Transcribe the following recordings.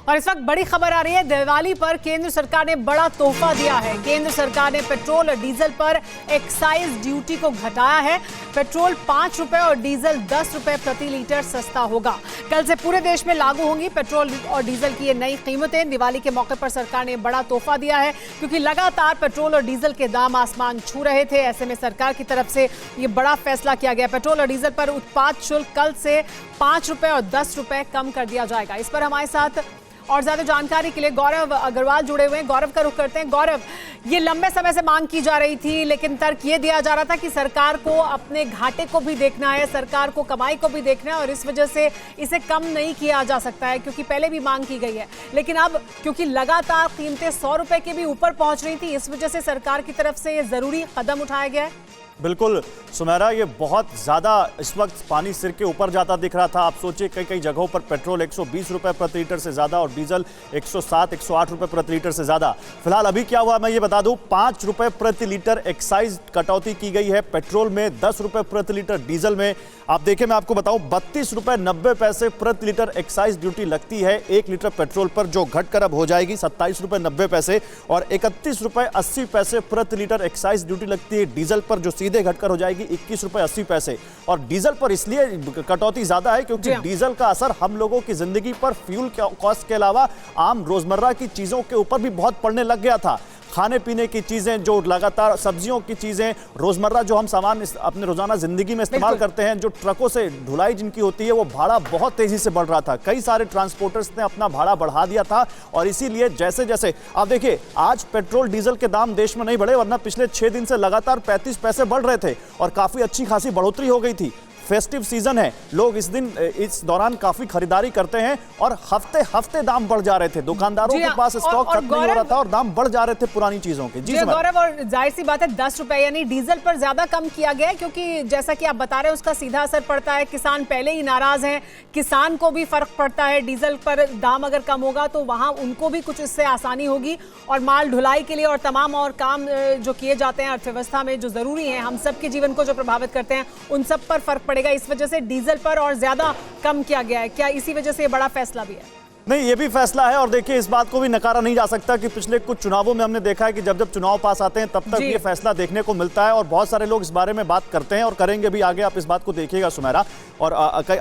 और इस वक्त बड़ी खबर आ रही है, दिवाली पर केंद्र सरकार ने बड़ा तोहफा दिया है। केंद्र सरकार ने पेट्रोल और डीजल पर एक्साइज ड्यूटी को घटाया है। पेट्रोल 5 रुपए और डीजल 10 रुपए प्रति लीटर सस्ता होगा। कल से पूरे देश में लागू होंगी पेट्रोल और डीजल की ये नई कीमतें। दिवाली के मौके पर सरकार ने बड़ा तोहफा दिया है, क्योंकि लगातार पेट्रोल और डीजल के दाम आसमान छू रहे थे। ऐसे में सरकार की तरफ से ये बड़ा फैसला किया गया। पेट्रोल और डीजल पर उत्पाद शुल्क कल से 5 रुपए और 10 रुपए कम कर दिया जाएगा। इस पर हमारे साथ और ज्यादा जानकारी के लिए गौरव अग्रवाल जुड़े हुए हैं। गौरव का रुख करते हैं। गौरव, ये लंबे समय से मांग की जा रही थी, लेकिन तर्क ये दिया जा रहा था कि सरकार को अपने घाटे को भी देखना है, सरकार को कमाई को भी देखना है, और इस वजह से इसे कम नहीं किया जा सकता है, क्योंकि पहले भी मांग की गई है। लेकिन अब क्योंकि लगातार कीमतें 100 रुपए के भी ऊपर पहुंच रही थी, इस वजह से सरकार की तरफ से ये जरूरी कदम उठाया गया है। बिल्कुल सुमेरा, ये बहुत ज़्यादा इस वक्त पानी सिर के ऊपर जाता दिख रहा था। आप सोचिए, कई कई जगहों पर पेट्रोल 120 रुपए प्रति लीटर से ज़्यादा और डीजल 107-108 रुपए प्रति लीटर से ज़्यादा। फिलहाल अभी क्या हुआ मैं ये बता दूं, 5 रुपए प्रति लीटर एक्साइज कटौती की गई है पेट्रोल में, 10 रुपए प्रति लीटर डीजल में। आप देखें, मैं आपको बताऊं, 32 रुपए 90 पैसे प्रति लीटर एक्साइज ड्यूटी लगती है 1 लीटर पेट्रोल पर, जो घटकर अब हो जाएगी 27 रुपए 90 पैसे, और 31 रुपए 80 पैसे प्रति लीटर एक्साइज ड्यूटी लगती है डीजल पर, जो सीधे घटकर हो जाएगी 21 रुपए 80 पैसे। और डीजल पर इसलिए कटौती ज्यादा है क्योंकि डीजल का असर हम लोगों की जिंदगी पर फ्यूल कॉस्ट के अलावा आम रोजमर्रा की चीजों के ऊपर भी बहुत पड़ने लग गया था। खाने पीने की चीजें, जो लगातार सब्जियों की चीजें, रोजमर्रा जो हम सामान अपने रोजाना जिंदगी में इस्तेमाल करते हैं, जो ट्रकों से ढुलाई जिनकी होती है, वो भाड़ा बहुत तेजी से बढ़ रहा था। कई सारे ट्रांसपोर्टर्स ने अपना भाड़ा बढ़ा दिया था, और इसीलिए जैसे जैसे आप देखिए, आज पेट्रोल डीजल के दाम देश में नहीं बढ़े, वरना पिछले 6 दिन से लगातार 35 पैसे बढ़ रहे थे और काफी अच्छी खासी बढ़ोतरी हो गई थी। फेस्टिव सीजन है, लोग इस दौरान काफी खरीदारी करते हैं, और हफ्ते हफ्ते दाम बढ़ जा रहे थे। दुकानदारों के पास स्टॉक खत्म नहीं हो रहा था और दाम बढ़ जा रहे थे पुरानी चीजों के। जी गौरव, और जाहिर सी बात है 10 रुपए यानी डीजल पर ज्यादा कम किया गया है, क्योंकि जैसा कि आप बता रहे हैं उसका सीधा असर पड़ता है। किसान पहले ही नाराज हैं, किसान को भी फर्क पड़ता है। डीजल पर दाम अगर कम होगा तो वहां उनको भी कुछ इससे आसानी होगी, और माल ढुलाई के लिए और तमाम और काम जो किए जाते हैं अर्थव्यवस्था में, जो जरूरी है, हम सबके जीवन को जो प्रभावित करते हैं, उन सब पर फर्क पड़ेगा। इस वजह से डीजल पर और ज्यादा कम किया गया है। क्या इसी वजह से ये बड़ा फैसला भी है? नहीं, ये भी फैसला है, और देखिए इस बात को भी नकारा नहीं जा सकता कि पिछले कुछ चुनावों में हमने देखा है कि जब जब चुनाव पास आते हैं तब तक ये फैसला देखने को मिलता है, और बहुत सारे लोग इस बारे में बात करते हैं और करेंगे भी आगे। आप इस बात को देखिएगा सुमेरा, और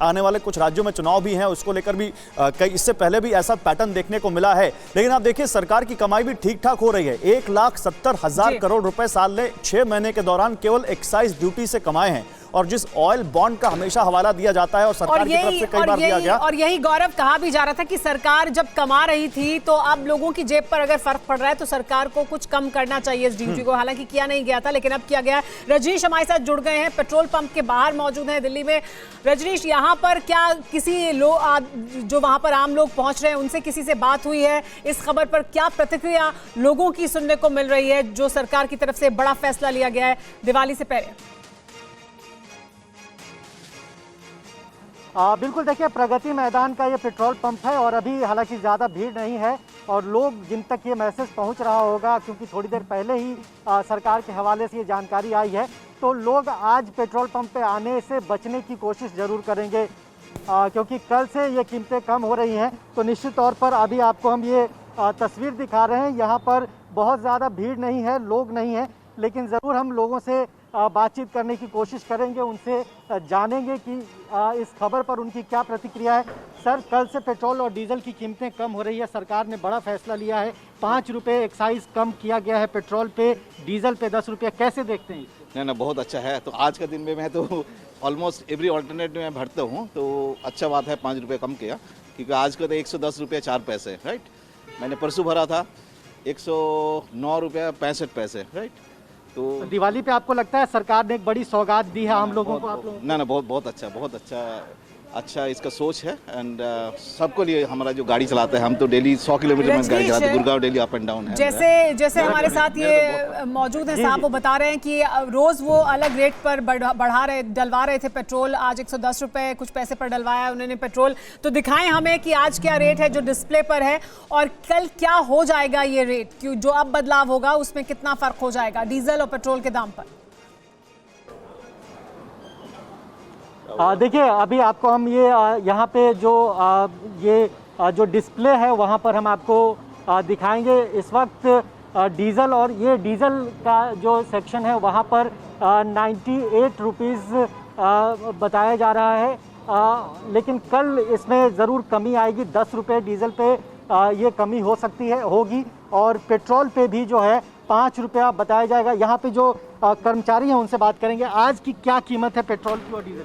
आने वाले कुछ राज्यों में चुनाव भी हैं, उसको लेकर भी कई इससे पहले भी ऐसा पैटर्न देखने को मिला है। लेकिन आप देखिए, सरकार की कमाई भी ठीक ठाक हो रही है। 1,70,000 करोड़ रुपए साल ने 6 महीने के दौरान केवल एक्साइज ड्यूटी से कमाए हैं, और जिस ऑयल बॉन्ड का हमेशा हवाला दिया जाता है और सरकार की तरफ से कई बार दिया गया, और यही गौरव कहा भी जा रहा था कि सरकार जब कमा रही थी तो अब लोगों की जेब पर अगर फर्क पड़ रहा है तो सरकार को कुछ कम करना चाहिए इस ड्यूटी को। हालांकि किया नहीं गया था, लेकिन अब किया गया। रजनीश हमारे साथ जुड़ गए हैं, पेट्रोल पंप के बाहर मौजूद हैं दिल्ली में। रजनीश, यहाँ पर क्या किसी जो वहां पर आम लोग पहुंच रहे हैं उनसे किसी से बात हुई है? इस खबर पर क्या प्रतिक्रिया लोगों की सुनने को मिल रही है, जो सरकार की तरफ से बड़ा फैसला लिया गया है दिवाली से पहले? बिल्कुल, देखिए, प्रगति मैदान का ये पेट्रोल पंप है, और अभी हालांकि ज़्यादा भीड़ नहीं है, और लोग जिन तक ये मैसेज पहुंच रहा होगा, क्योंकि थोड़ी देर पहले ही सरकार के हवाले से ये जानकारी आई है, तो लोग आज पेट्रोल पंप पे आने से बचने की कोशिश ज़रूर करेंगे, क्योंकि कल से ये कीमतें कम हो रही हैं। तो निश्चित तौर पर अभी आपको हम ये तस्वीर दिखा रहे हैं, यहाँ पर बहुत ज़्यादा भीड़ नहीं है, लोग नहीं हैं, लेकिन ज़रूर हम लोगों से बातचीत करने की कोशिश करेंगे, उनसे जानेंगे कि इस खबर पर उनकी क्या प्रतिक्रिया है। सर, कल से पेट्रोल और डीजल की कीमतें कम हो रही है, सरकार ने बड़ा फैसला लिया है, 5 रुपये एक्साइज कम किया गया है पेट्रोल पे, डीजल पे 10 रुपये, कैसे देखते हैं इसको? नहीं, बहुत अच्छा है। तो आज के दिन में मैं तो ऑलमोस्ट एवरी ऑल्टरनेट में भरता हूँ, तो अच्छा बात है 5 रुपये कम किया, क्योंकि आज का तो 110 रुपये 4 पैसे, राइट। मैंने परसों भरा था 109 रुपये 65 पैसे, राइट। तो दिवाली पे आपको लगता है सरकार ने एक बड़ी सौगात दी है आम लोगों को? आप लोगों ना बहुत अच्छा इसका सोच है। एंड सबको लिए, हमारा जो गाड़ी चलाता है, हम तो डेली 100 किलोमीटर में गाड़ी चलाते हैं, Gurgaon daily up and down है। जैसे हमारे साथ ये मौजूद हैं साहब, वो बता रहे हैं कि रोज वो अलग रेट पर डलवा रहे थे पेट्रोल। आज 110 रुपए कुछ पैसे पर डलवाया उन्होंने पेट्रोल। तो दिखाएं हमें कि आज क्या रेट है जो डिस्प्ले पर है, और कल क्या हो जाएगा ये रेट, क्यों जो अब बदलाव होगा उसमें कितना फर्क हो जाएगा डीजल और पेट्रोल के दाम पर। देखिए, अभी आपको हम ये यहाँ पे जो ये जो डिस्प्ले है वहाँ पर हम आपको दिखाएंगे। इस वक्त डीजल, और ये डीजल का जो सेक्शन है वहाँ पर 98 रुपीज़ बताया जा रहा है, लेकिन कल इसमें ज़रूर कमी आएगी। 10 रुपये डीजल पे ये कमी हो सकती है, होगी, और पेट्रोल पे भी जो है 5 रुपया बताया जाएगा। यहाँ पे जो कर्मचारी हैं उनसे बात करेंगे। आज की क्या कीमत है पेट्रोल की और डीजल?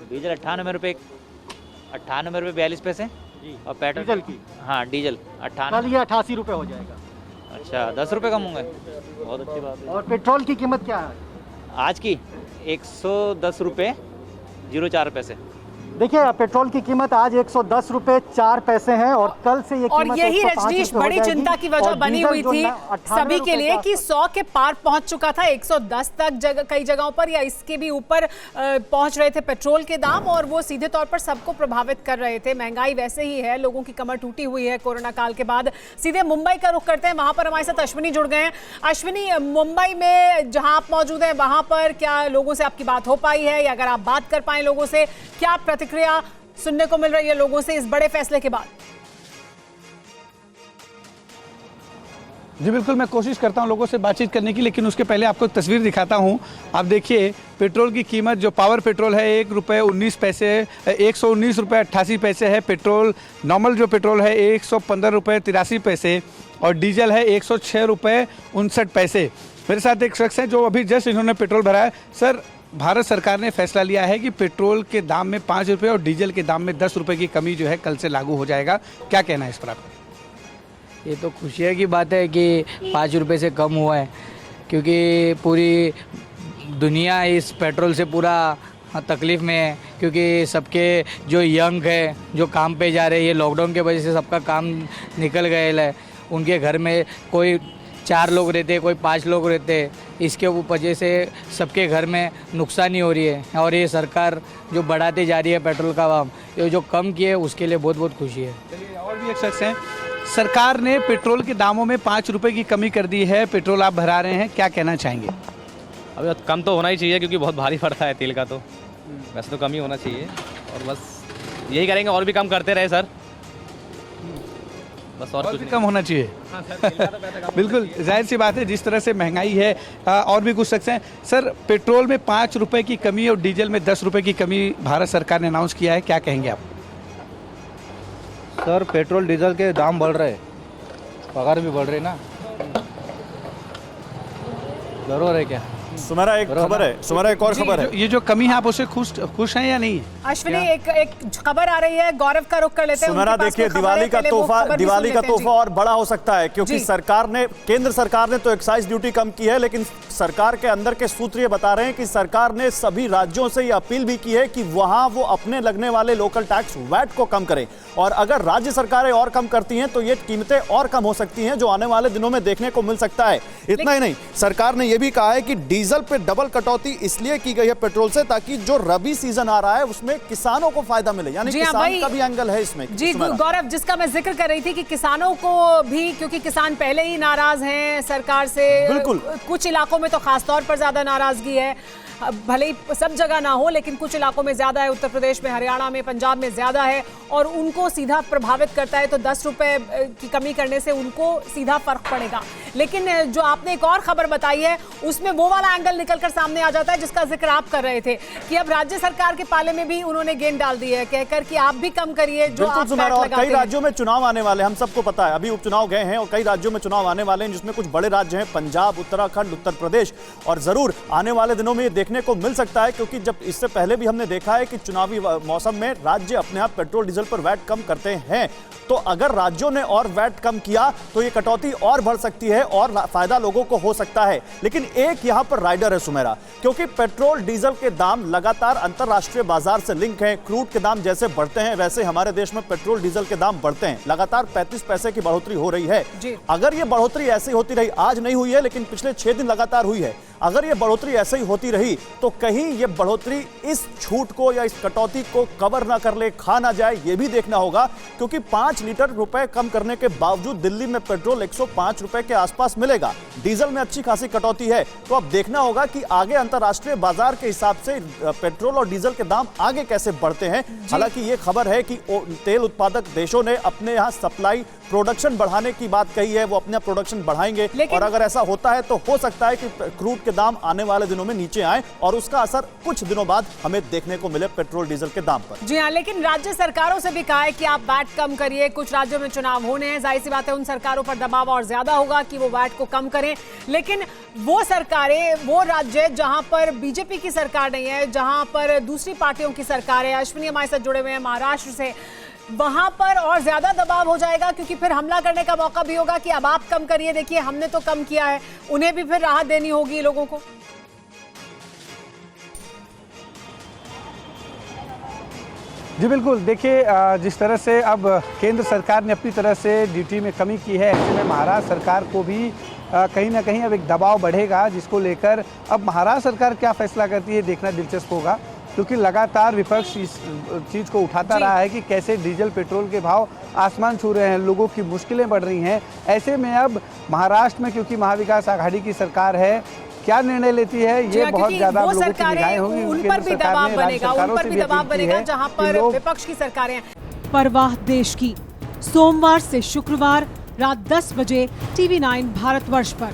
डीजल 98 रुपये 42 पैसे और पेट्रोल डीजल की? हाँ डीजल 98। कल ये 88 रुपये हो जाएगा। अच्छा 10 रुपये कम होंगे, बहुत अच्छी बात है। और पेट्रोल की कीमत क्या है आज की? 110 रुपये 04 पैसे। देखिए, पेट्रोल की कीमत आज 110 रुपये 4 पैसे है, और कल से ये और कीमत यही 105 रजनीश रुपये हो बड़ी जाएगी। चिंता की वजह और बनी डीजल हुई जो थी 98 सभी के रुपये लिए का कि 100 के पार पहुंच चुका था, 110 तक कई जगहों पर या इसके भी ऊपर पहुंच रहे थे पेट्रोल के दाम, और वो सीधे तौर पर सबको प्रभावित कर रहे थे। महंगाई वैसे ही है, लोगों की कमर टूटी हुई है कोरोना काल के बाद। सीधे मुंबई का रुख करते हैं, वहां पर हमारे साथ अश्विनी जुड़ गए हैं। अश्विनी, मुंबई में जहां आप मौजूद हैं वहां पर क्या लोगों से आपकी बात हो पाई है, या अगर आप बात कर पाए लोगों से, क्या प्रतिक्रिया सुनने को मिल रही है लोगों से इस बड़े फैसले के बाद? जी बिल्कुल, मैं कोशिश करता हूं लोगों से बातचीत करने की, लेकिन उसके पहले आपको एक तस्वीर दिखाता हूं। आप देखिए, पेट्रोल की कीमत जो पावर पेट्रोल है 1 रुपये 19 पैसे, 119 रुपये 88 पैसे है। पेट्रोल नॉर्मल जो पेट्रोल है 115 रुपये 83 पैसे, और डीजल है 106 रुपये 59 पैसे। मेरे साथ एक शख्स है जो अभी जस्ट इन्होंने पेट्रोल भरा है। सर, भारत सरकार ने फैसला लिया है कि पेट्रोल के दाम में 5 रुपये और डीजल के दाम में 10 रुपये की कमी जो है कल से लागू हो जाएगा, क्या कहना है इस पर आपका? ये तो खुशी की बात है कि 5 रुपये से कम हुआ है, क्योंकि पूरी दुनिया इस पेट्रोल से पूरा तकलीफ़ में है। क्योंकि सबके जो यंग है जो काम पे जा रहे हैं, ये लॉकडाउन के वजह से सबका काम निकल गया है। उनके घर में कोई 4 लोग रहते, कोई 5 लोग रहते, इसके वजह से सबके घर में नुकसानी हो रही है। और ये सरकार जो बढ़ाते जा रही है पेट्रोल का दाम, ये जो कम किए उसके लिए बहुत बहुत खुशी है। चलिए, और भी एक शख्स हैं। सरकार ने पेट्रोल के दामों में 5 रुपये की कमी कर दी है, पेट्रोल आप भरा रहे हैं, क्या कहना चाहेंगे? अभी कम तो होना ही चाहिए, क्योंकि बहुत भारी पड़ता है तेल का, तो वैसे तो कम ही होना चाहिए। और बस यही करेंगे, और भी कम करते रहे सर, बस और और कुछ भी नहीं। कम होना चाहिए। बिल्कुल, जाहिर सी बात है, जिस तरह से महंगाई है। और भी कुछ शख्स हैं। सर, पेट्रोल में 5 रुपये की कमी और डीजल में 10 रुपये की कमी भारत सरकार ने अनाउंस किया है, क्या कहेंगे आप? सर, पेट्रोल डीजल के दाम बढ़ रहे, पगार भी बढ़ रही ना, जरूर है क्या? सुमेरा, एक खबर है, सुमेरा एक और खबर है। ये जो कमी है, आप उससे खुश हैं या नहीं? अश्विनी, एक खबर आ रही है, गौरव का रुख कर लेते हैं। सुमेरा, देखिए, दिवाली का तोहफा और बड़ा हो सकता है, क्योंकि केंद्र सरकार ने तो एक्साइज ड्यूटी कम की है, लेकिन सरकार के अंदर के सूत्र ये बता रहे हैं कि सरकार ने सभी राज्यों से ये अपील भी की है कि वहां वो अपने लगने वाले लोकल टैक्स वैट को कम करें, और अगर राज्य सरकारें और कम करती हैं तो ये कीमतें और कम हो सकती हैं, जो आने वाले दिनों में देखने को मिल सकता है। इतना ही नहीं, सरकार ने यह भी कहा है कि डीजल पे डबल कटौती इसलिए की गई है पेट्रोल से, ताकि जो रबी सीजन आ रहा है उसमें किसानों को फायदा मिले, यानी किसान का भी एंगल है इसमें। जी गौरव, जिसका मैं जिक्र कर रही थी कि किसानों को भी, क्योंकि किसान पहले ही नाराज हैं सरकार से, बिल्कुल, कुछ इलाकों में तो खासतौर पर ज्यादा नाराजगी है, भले ही सब जगह ना हो लेकिन कुछ इलाकों में ज्यादा है, उत्तर प्रदेश में, हरियाणा में, पंजाब में ज्यादा है, और उनको सीधा प्रभावित करता है। तो 10 रुपए की कमी करने से उनको सीधा फर्क पड़ेगा। लेकिन जो आपने एक और खबर बताई है उसमें वो वाला एंगल निकलकर सामने आ जाता है जिसका जिक्र आप कर रहे थे, कि अब राज्य सरकार के पाले में भी उन्होंने गेंद डाल दी है, कहकर कि आप भी कम करिए जो आप टैक्स लगाते हैं। कई राज्यों में चुनाव आने वाले, हम सबको पता है, अभी उपचुनाव गए हैं और कई राज्यों में चुनाव आने वाले हैं, जिसमें कुछ बड़े राज्य हैं, पंजाब, उत्तराखंड, उत्तर प्रदेश, और जरूर आने वाले दिनों में ये देखने को मिल सकता है, क्योंकि जब इससे पहले भी हमने देखा है कि चुनावी मौसम में राज्य अपने आप पेट्रोल डीजल पर वैट कम करते हैं। तो अगर राज्यों ने और वैट कम किया तो ये कटौती और बढ़ सकती है और फायदा लोगों को हो सकता है। लेकिन एक यहां पर राइडर है सुमेरा, क्योंकि पेट्रोल डीजल के दाम लगातार अंतरराष्ट्रीय बाजार से लिंक हैं। क्रूड के दाम जैसे बढ़ते हैं वैसे हमारे देश में पेट्रोल डीजल के दाम बढ़ते हैं। लगातार 35 पैसे की बढ़ोतरी हो रही है। अगर ये बढ़ोतरी ऐसी होती रही, आज नहीं हुई है लेकिन पिछले 6 दिन लगातार हुई है, अगर ये बढ़ोतरी ऐसे ही होती रही तो कहीं ये बढ़ोतरी इस छूट को या इस कटौती को कवर ना कर ले, खा ना जाए, ये भी देखना होगा, क्योंकि 5 लीटर रुपए कम करने के बावजूद दिल्ली में पेट्रोल 105 रुपए के आसपास मिलेगा। डीजल में अच्छी खासी कटौती है, तो अब देखना होगा कि आगे अंतर्राष्ट्रीय बाजार के हिसाब से पेट्रोल और डीजल के दाम आगे कैसे बढ़ते हैं। हालांकि ये खबर है कि तेल उत्पादक देशों ने अपने यहाँ सप्लाई प्रोडक्शन बढ़ाने की बात कही है, वो अपना प्रोडक्शन बढ़ाएंगे, और अगर ऐसा होता है तो हो सकता है कि क्रूड के दाम आने वाले दिनों में नीचे आए और उसका असर कुछ दिनों बाद हमें देखने को मिले पेट्रोल डीजल के दाम पर। जी हाँ, लेकिन राज्य सरकारों से भी कहा है कि आप वैट कम करिए। कुछ राज्यों में चुनाव होने हैं, जाहिर सी बात है उन सरकारों पर दबाव और ज्यादा होगा कि वो वैट को कम करें, लेकिन वो सरकारें, वो राज्य जहां पर बीजेपी की सरकार नहीं है, जहां पर दूसरी पार्टियों की सरकार है, अश्विनी हमारे साथ जुड़े हुए हैं महाराष्ट्र से, वहां पर और ज्यादा दबाव हो जाएगा, क्योंकि फिर हमला करने का मौका भी होगा कि अब आप कम करिए, देखिए हमने तो कम किया है, उन्हें भी फिर राहत देनी होगी लोगों को। जी बिल्कुल, देखिए जिस तरह से अब केंद्र सरकार ने अपनी तरह से ड्यूटी में कमी की है, ऐसे में महाराष्ट्र सरकार को भी कहीं ना कहीं अब एक दबाव बढ़ेगा, जिसको लेकर अब महाराष्ट्र सरकार क्या फैसला करती है देखना दिलचस्प होगा, क्योंकि लगातार विपक्ष इस चीज़ को उठाता रहा है कि कैसे डीजल पेट्रोल के भाव आसमान छू रहे हैं, लोगों की मुश्किलें बढ़ रही हैं। ऐसे में अब महाराष्ट्र में क्योंकि महाविकास आघाड़ी की सरकार है, क्या निर्णय लेती है ये बहुत ज्यादा लोगों की निगाहें होंगी। उन पर भी दबाव बनेगा, उन पर भी दबाव बनेगा जहां पर विपक्ष की सरकारें। परवाह देश की, सोमवार से शुक्रवार रात 10 बजे TV9 भारतवर्ष पर।